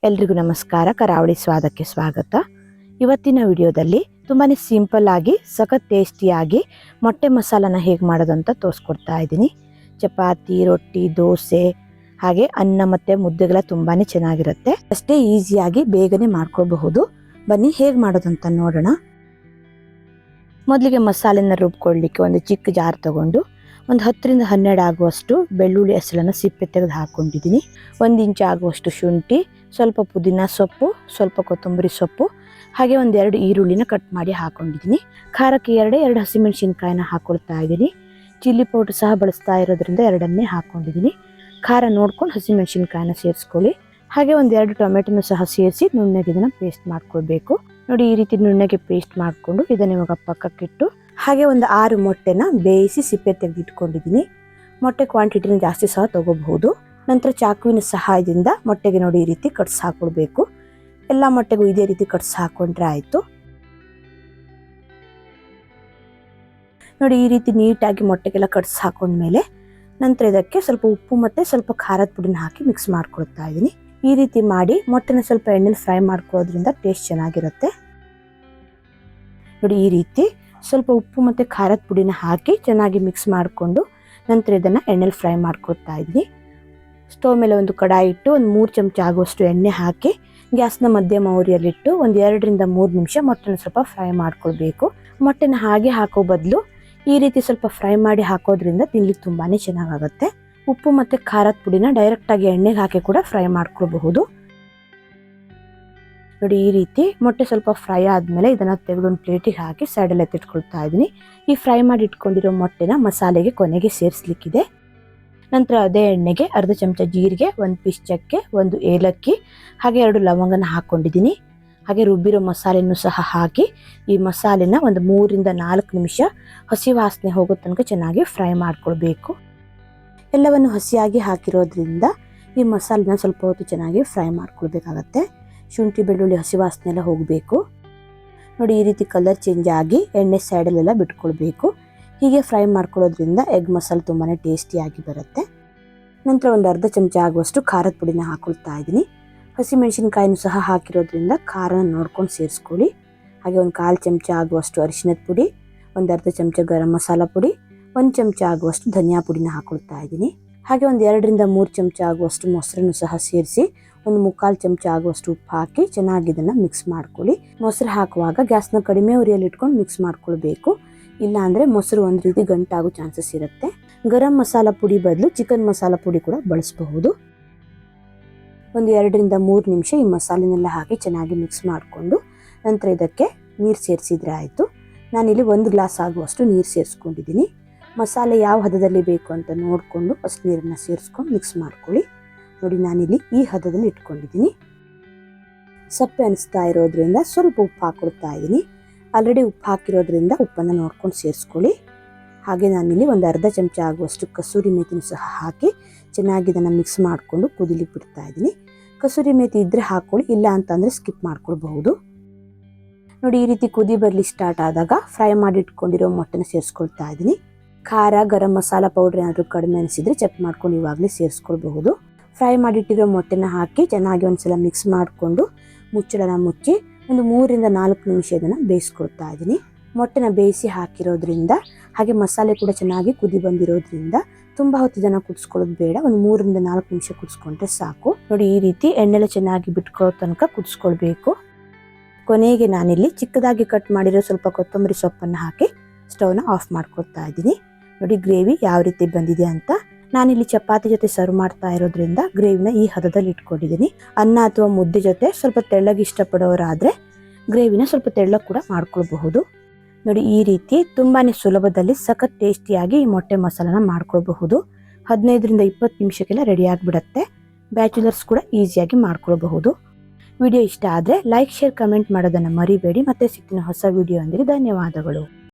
ಎಲ್ರಿಗೂ ನಮಸ್ಕಾರ. ಕರಾವಳಿ ಸ್ವಾದಕ್ಕೆ ಸ್ವಾಗತ. ಇವತ್ತಿನ ವಿಡಿಯೋದಲ್ಲಿ ತುಂಬಾ ಸಿಂಪಲ್ ಆಗಿ ಸಖತ್ ಟೇಸ್ಟಿಯಾಗಿ ಮೊಟ್ಟೆ ಮಸಾಲನ ಹೇಗೆ ಮಾಡೋದು ಅಂತ ತೋರಿಸ್ಕೊಡ್ತಾ ಇದ್ದೀನಿ. ಚಪಾತಿ, ರೊಟ್ಟಿ, ದೋಸೆ ಹಾಗೆ ಅನ್ನ ಮತ್ತು ಮುದ್ದೆಗಳ ತುಂಬಾ ಚೆನ್ನಾಗಿರುತ್ತೆ. ಅಷ್ಟೇ ಈಸಿಯಾಗಿ ಬೇಗನೆ ಮಾಡ್ಕೋಬಹುದು. ಬನ್ನಿ ಹೇಗೆ ಮಾಡೋದು ಅಂತ ನೋಡೋಣ. ಮೊದಲಿಗೆ ಮಸಾಲೆನ ರುಬ್ಕೊಳ್ಳಿಕ್ಕೆ ಒಂದು ಚಿಕ್ಕ ಜಾರ್ ತಗೊಂಡು ಒಂದು 10 ರಿಂದ 12 ಆಗುವಷ್ಟು ಬೆಳ್ಳುಳ್ಳಿ ಹೆಸಳನ್ನು ಸಿಪ್ಪೆ ತೆಗೆದು ಹಾಕ್ಕೊಂಡಿದ್ದೀನಿ. 1 ಇಂಚ್ ಆಗುವಷ್ಟು ಶುಂಠಿ, ಸ್ವಲ್ಪ ಪುದೀನ ಸೊಪ್ಪು, ಸ್ವಲ್ಪ ಕೊತ್ತಂಬರಿ ಸೊಪ್ಪು ಹಾಗೆ 1-2 ಈರುಳ್ಳಿನ ಕಟ್ ಮಾಡಿ ಹಾಕೊಂಡಿದ್ದೀನಿ. ಖಾರಕ್ಕೆ 2 ಹಸಿಮೆಣಸಿನ್ಕಾಯಿನ ಹಾಕೊಳ್ತಾ ಇದ್ದೀನಿ. ಚಿಲ್ಲಿ ಪೌಡರ್ ಸಹ ಬಳಸ್ತಾ ಇರೋದ್ರಿಂದ 2 ಹಾಕೊಂಡಿದ್ದೀನಿ. ಖಾರ ನೋಡ್ಕೊಂಡು ಹಸಿಮೆಣಸಿನ್ಕಾಯಿನ ಸೇರಿಸ್ಕೊಳ್ಳಿ. ಹಾಗೆ 1-2 ಟೊಮೆಟೊನ ಸಹ ಸೇರಿಸಿ ನುಣ್ಣಗೆ ಇದನ್ನು ಪೇಸ್ಟ್ ಮಾಡ್ಕೊಳ್ಬೇಕು. ನೋಡಿ, ಈ ರೀತಿ ನುಣ್ಣಗೆ ಪೇಸ್ಟ್ ಮಾಡಿಕೊಂಡು ಇದನ್ನು ಇವಾಗ ಪಕ್ಕಕ್ಕಿಟ್ಟು ಹಾಗೆ 6 ಮೊಟ್ಟೆನ ಬೇಯಿಸಿ ಸಿಪ್ಪೆ ತೆಗೆದಿಟ್ಕೊಂಡಿದ್ದೀನಿ. ಮೊಟ್ಟೆ ಕ್ವಾಂಟಿಟಿನ ಜಾಸ್ತಿ ಸಹ ತಗೋಬಹುದು. ನಂತರ ಚಾಕುವಿನ ಸಹಾಯದಿಂದ ಮೊಟ್ಟೆಗೆ ನೋಡಿ ಈ ರೀತಿ ಕಟ್ಸ್ ಹಾಕೊಳ್ಬೇಕು. ಎಲ್ಲ ಮೊಟ್ಟೆಗೂ ಇದೇ ರೀತಿ ಕಟ್ಸ್ ಹಾಕೊಂಡ್ರೆ ಆಯಿತು. ನೋಡಿ, ಈ ರೀತಿ ನೀಟಾಗಿ ಮೊಟ್ಟೆಗೆಲ್ಲ ಕಟ್ಸ್ ಹಾಕೊಂಡ್ಮೇಲೆ ನಂತರ ಇದಕ್ಕೆ ಸ್ವಲ್ಪ ಉಪ್ಪು ಮತ್ತು ಸ್ವಲ್ಪ ಖಾರದ ಪುಡಿನ ಹಾಕಿ ಮಿಕ್ಸ್ ಮಾಡ್ಕೊಳ್ತಾ ಇದ್ದೀನಿ. ಈ ರೀತಿ ಮಾಡಿ ಮೊಟ್ಟೆನ ಸ್ವಲ್ಪ ಎಣ್ಣೆಲಿ ಫ್ರೈ ಮಾಡ್ಕೊಳ್ಳೋದ್ರಿಂದ ಟೇಸ್ಟ್ ಚೆನ್ನಾಗಿರುತ್ತೆ. ನೋಡಿ, ಈ ರೀತಿ ಸ್ವಲ್ಪ ಉಪ್ಪು ಮತ್ತು ಖಾರದ ಪುಡಿನ ಹಾಕಿ ಚೆನ್ನಾಗಿ ಮಿಕ್ಸ್ ಮಾಡಿಕೊಂಡು ನಂತರ ಇದನ್ನು ಎಣ್ಣೆಲಿ ಫ್ರೈ ಮಾಡ್ಕೊಳ್ತಾ ಇದ್ದೀನಿ. ಸ್ಟವ್ ಮೇಲೆ ಒಂದು ಕಡಾಯಿ ಇಟ್ಟು 3 ಚಮಚ ಆಗುವಷ್ಟು ಎಣ್ಣೆ ಹಾಕಿ ಗ್ಯಾಸ್ನ ಮಧ್ಯಮ ಉರಿಯಲ್ಲಿಟ್ಟು 2 ರಿಂದ 3 ನಿಮಿಷ ಮೊಟ್ಟೆನ ಸ್ವಲ್ಪ ಫ್ರೈ ಮಾಡ್ಕೊಳ್ಬೇಕು. ಮೊಟ್ಟೆನ ಹಾಗೆ ಹಾಕೋ ಬದಲು ಈ ರೀತಿ ಸ್ವಲ್ಪ ಫ್ರೈ ಮಾಡಿ ಹಾಕೋದ್ರಿಂದ ತಿನ್ಲಿಕ್ಕೆ ತುಂಬಾ ಚೆನ್ನಾಗಾಗುತ್ತೆ. ಉಪ್ಪು ಮತ್ತು ಖಾರದ ಪುಡಿನ ಡೈರೆಕ್ಟಾಗಿ ಎಣ್ಣೆಗೆ ಹಾಕಿ ಕೂಡ ಫ್ರೈ ಮಾಡ್ಕೊಳ್ಬಹುದು. ನೋಡಿ, ಈ ರೀತಿ ಮೊಟ್ಟೆ ಸ್ವಲ್ಪ ಫ್ರೈ ಆದಮೇಲೆ ಇದನ್ನು ತೆಗೆದು ಒಂದು ಪ್ಲೇಟಿಗೆ ಹಾಕಿ ಸೈಡಲ್ಲಿ ಎತ್ತಿಟ್ಕೊಳ್ತಾ ಇದ್ದೀನಿ. ಈ ಫ್ರೈ ಮಾಡಿ ಇಟ್ಕೊಂಡಿರೋ ಮೊಟ್ಟೆನ ಮಸಾಲೆಗೆ ಕೊನೆಗೆ ಸೇರಿಸ್ಲಿಕ್ಕಿದೆ. ನಂತರ ಅದೇ ಎಣ್ಣೆಗೆ ಅರ್ಧ ಚಮಚ ಜೀರಿಗೆ, 1 ಪೀಸ್ ಚಕ್ಕೆ, 1 ಏಲಕ್ಕಿ ಹಾಗೆ 2 ಲವಂಗನ ಹಾಕ್ಕೊಂಡಿದ್ದೀನಿ. ಹಾಗೆ ರುಬ್ಬಿರೋ ಮಸಾಲೆನೂ ಸಹ ಹಾಕಿ ಈ ಮಸಾಲೆನ ಒಂದು 3 ರಿಂದ 4 ನಿಮಿಷ ಹಸಿ ವಾಸನೆ ಹೋಗೋ ತನಕ ಚೆನ್ನಾಗಿ ಫ್ರೈ ಮಾಡ್ಕೊಳ್ಬೇಕು. ಎಲ್ಲವನ್ನು ಹಸಿಯಾಗಿ ಹಾಕಿರೋದ್ರಿಂದ ಈ ಮಸಾಲೆನ ಸ್ವಲ್ಪ ಹೊತ್ತು ಚೆನ್ನಾಗಿ ಫ್ರೈ ಮಾಡ್ಕೊಳ್ಬೇಕಾಗತ್ತೆ. ಶುಂಠಿ ಬೆಳ್ಳುಳ್ಳಿ ಹಸಿ ವಾಸನೆ ಎಲ್ಲ ಹೋಗಬೇಕು. ನೋಡಿ, ಈ ರೀತಿ ಕಲರ್ ಚೇಂಜ್ ಆಗಿ ಎಣ್ಣೆ ಸೈಡಲ್ಲೆಲ್ಲ ಬಿಟ್ಕೊಳ್ಬೇಕು. ಹೀಗೆ ಫ್ರೈ ಮಾಡ್ಕೊಳ್ಳೋದ್ರಿಂದ ಎಗ್ ಮಸಾಲೆ ತುಂಬಾ ಟೇಸ್ಟಿಯಾಗಿ ಬರುತ್ತೆ. ನಂತರ ಒಂದು ಅರ್ಧ ಚಮಚ ಆಗುವಷ್ಟು ಖಾರದ ಪುಡಿನ ಹಾಕೊಳ್ತಾ ಇದ್ದೀನಿ. ಹಸಿಮೆಣಸಿನ್ಕಾಯಿನೂ ಸಹ ಹಾಕಿರೋದ್ರಿಂದ ಖಾರನ ನೋಡ್ಕೊಂಡು ಸೇರಿಸ್ಕೊಳ್ಳಿ. ಹಾಗೆ 1/4 ಚಮಚ ಆಗುವಷ್ಟು ಅರಿಶಿಣದ ಪುಡಿ, ಒಂದು ಅರ್ಧ ಚಮಚ ಗರಂ ಮಸಾಲ ಪುಡಿ, 1 ಚಮಚ ಆಗುವಷ್ಟು ಧನಿಯಾ ಪುಡಿನ ಹಾಕೊಳ್ತಾ ಇದ್ದೀನಿ. ಹಾಗೆ 2 ರಿಂದ 3 ಚಮಚ ಆಗುವಷ್ಟು ಮೊಸರನ್ನು ಸಹ ಸೇರಿಸಿ 1/4 ಚಮಚ ಆಗುವಷ್ಟು ಉಪ್ಪು ಹಾಕಿ ಚೆನ್ನಾಗಿ ಇದನ್ನು ಮಿಕ್ಸ್ ಮಾಡ್ಕೊಳ್ಳಿ. ಮೊಸರು ಹಾಕುವಾಗ ಗ್ಯಾಸ್ನ ಕಡಿಮೆ ಉರಿಯಲ್ಲಿ ಇಟ್ಕೊಂಡು ಮಿಕ್ಸ್ ಮಾಡ್ಕೊಳ್ಬೇಕು. ಇಲ್ಲ ಅಂದರೆ ಮೊಸರು ಒಂದು ರೀತಿ ಗಂಟಾಗೋ ಚಾನ್ಸಸ್ ಇರುತ್ತೆ. ಗರಂ ಮಸಾಲ ಪುಡಿ ಬದಲು ಚಿಕನ್ ಮಸಾಲ ಪುಡಿ ಕೂಡ ಬಳಸಬಹುದು. 2 ರಿಂದ 3 ನಿಮಿಷ ಈ ಮಸಾಲೆನೆಲ್ಲ ಹಾಕಿ ಚೆನ್ನಾಗಿ ಮಿಕ್ಸ್ ಮಾಡಿಕೊಂಡು ನಂತರ ಇದಕ್ಕೆ ನೀರು ಸೇರಿಸಿದ್ರೆ ಆಯಿತು. ನಾನಿಲ್ಲಿ 1 ಗ್ಲಾಸ್ ಆಗುವಷ್ಟು ನೀರು ಸೇರಿಸ್ಕೊಂಡಿದ್ದೀನಿ. ಮಸಾಲೆ ಯಾವ ಹದದಲ್ಲಿ ಬೇಕು ಅಂತ ನೋಡಿಕೊಂಡು ಫಸ್ಟ್ ನೀರನ್ನು ಸೇರಿಸ್ಕೊಂಡು ಮಿಕ್ಸ್ ಮಾಡ್ಕೊಳ್ಳಿ. ನೋಡಿ, ನಾನಿಲ್ಲಿ ಈ ಹದದಲ್ಲಿ ಇಟ್ಕೊಂಡಿದ್ದೀನಿ. ಸಪ್ಪೆ ಅನಿಸ್ತಾ ಇರೋದ್ರಿಂದ ಸ್ವಲ್ಪ ಉಪ್ಪು ಹಾಕೊಳ್ತಾ ಇದ್ದೀನಿ. ಆಲ್ರೆಡಿ ಉಪ್ಪು ಹಾಕಿರೋದ್ರಿಂದ ಉಪ್ಪನ್ನು ನೋಡ್ಕೊಂಡು ಸೇರಿಸ್ಕೊಳ್ಳಿ. ಹಾಗೆ ನಾನಿಲ್ಲಿ ಒಂದು ಅರ್ಧ ಚಮಚ ಆಗುವಷ್ಟು ಕಸೂರಿ ಮೇಥಿನೂ ಸಹ ಹಾಕಿ ಚೆನ್ನಾಗಿ ಇದನ್ನು ಮಿಕ್ಸ್ ಮಾಡಿಕೊಂಡು ಕುದಿಲಿಕ್ಕೆ ಬಿಡ್ತಾ ಇದ್ದೀನಿ. ಕಸೂರಿ ಮೇಥಿ ಇದ್ದರೆ ಹಾಕ್ಕೊಳ್ಳಿ, ಇಲ್ಲ ಅಂತಂದರೆ ಸ್ಕಿಪ್ ಮಾಡ್ಕೊಳ್ಬಹುದು. ನೋಡಿ, ಈ ರೀತಿ ಕುದಿ ಬರಲಿ ಸ್ಟಾರ್ಟ್ ಆದಾಗ ಫ್ರೈ ಮಾಡಿ ಇಟ್ಕೊಂಡಿರೋ ಮೊಟ್ಟೆನ ಸೇರಿಸ್ಕೊಳ್ತಾ ಇದ್ದೀನಿ. ಖಾರ ಗರಂ ಮಸಾಲ ಪೌಡ್ರ್ ಏನಾದರೂ ಕಡಿಮೆ ಅನಿಸಿದರೆ ಚೆಕ್ ಮಾಡ್ಕೊಂಡು ಇವಾಗಲೇ ಸೇರಿಸ್ಕೊಳ್ಬಹುದು. ಫ್ರೈ ಮಾಡಿಟ್ಟಿರೋ ಮೊಟ್ಟೆನ ಹಾಕಿ ಚೆನ್ನಾಗಿ ಒಂದ್ಸಲ ಮಿಕ್ಸ್ ಮಾಡಿಕೊಂಡು ಮುಚ್ಚಳನ ಮುಚ್ಚಿ ಒಂದು 3 ರಿಂದ 4 ನಿಮಿಷ ಇದನ್ನು ಬೇಯಿಸ್ಕೊಳ್ತಾ ಇದ್ದೀನಿ. ಮೊಟ್ಟೆನ ಬೇಯಿಸಿ ಹಾಕಿರೋದ್ರಿಂದ ಹಾಗೆ ಮಸಾಲೆ ಕೂಡ ಚೆನ್ನಾಗಿ ಕುದಿ ಬಂದಿರೋದ್ರಿಂದ ತುಂಬ ಹೊತ್ತು ಇದನ್ನು ಕುದಿಸ್ಕೊಳ್ಳೋದು ಬೇಡ. ಒಂದು 3 ರಿಂದ 4 ನಿಮಿಷ ಕುದಿಸ್ಕೊಂಡ್ರೆ ಸಾಕು. ನೋಡಿ, ಈ ರೀತಿ ಎಣ್ಣೆಲೆ ಚೆನ್ನಾಗಿ ಬಿಟ್ಕೊಳ್ಳೋ ತನಕ ಕುದಿಸ್ಕೊಳ್ಬೇಕು. ಕೊನೆಗೆ ನಾನಿಲ್ಲಿ ಚಿಕ್ಕದಾಗಿ ಕಟ್ ಮಾಡಿರೋ ಸ್ವಲ್ಪ ಕೊತ್ತಂಬರಿ ಸೊಪ್ಪನ್ನು ಹಾಕಿ ಸ್ಟವ್ನ ಆಫ್ ಮಾಡ್ಕೊಳ್ತಾ ಇದ್ದೀನಿ. ನೋಡಿ, ಗ್ರೇವಿ ಯಾವ ರೀತಿ ಬಂದಿದೆ ಅಂತ. ನಾನಿಲ್ಲಿ ಚಪಾತಿ ಜೊತೆ ಸರ್ವ್ ಮಾಡ್ತಾ ಇರೋದ್ರಿಂದ ಗ್ರೇವಿನ ಈ ಹದದಲ್ಲಿ ಇಟ್ಕೊಂಡಿದ್ದೀನಿ. ಅನ್ನ ಅಥವಾ ಮುದ್ದೆ ಜೊತೆ ಸ್ವಲ್ಪ ತೆಳ್ಳಗೆ ಇಷ್ಟಪಡೋರಾದರೆ ಗ್ರೇವಿನ ಸ್ವಲ್ಪ ತೆಳ್ಳಗೆ ಕೂಡ ಮಾಡ್ಕೊಳ್ಬಹುದು. ನೋಡಿ, ಈ ರೀತಿ ತುಂಬಾ ಸುಲಭದಲ್ಲಿ ಸಖತ್ ಟೇಸ್ಟಿಯಾಗಿ ಈ ಮೊಟ್ಟೆ ಮಸಾಲನ ಮಾಡ್ಕೊಳ್ಬಹುದು. 15 ರಿಂದ 20 ನಿಮಿಷಕ್ಕೆಲ್ಲ ರೆಡಿ ಆಗಿಬಿಡುತ್ತೆ. ಬ್ಯಾಚುಲರ್ಸ್ ಕೂಡ ಈಸಿಯಾಗಿ ಮಾಡ್ಕೊಳ್ಬಹುದು. ವಿಡಿಯೋ ಇಷ್ಟ ಆದರೆ ಲೈಕ್, ಶೇರ್, ಕಮೆಂಟ್ ಮಾಡೋದನ್ನು ಮರಿಬೇಡಿ. ಮತ್ತೆ ಸಿಗ್ತೀನಿ ಹೊಸ ವಿಡಿಯೋ ಅಂದರೆ ಧನ್ಯವಾದಗಳು.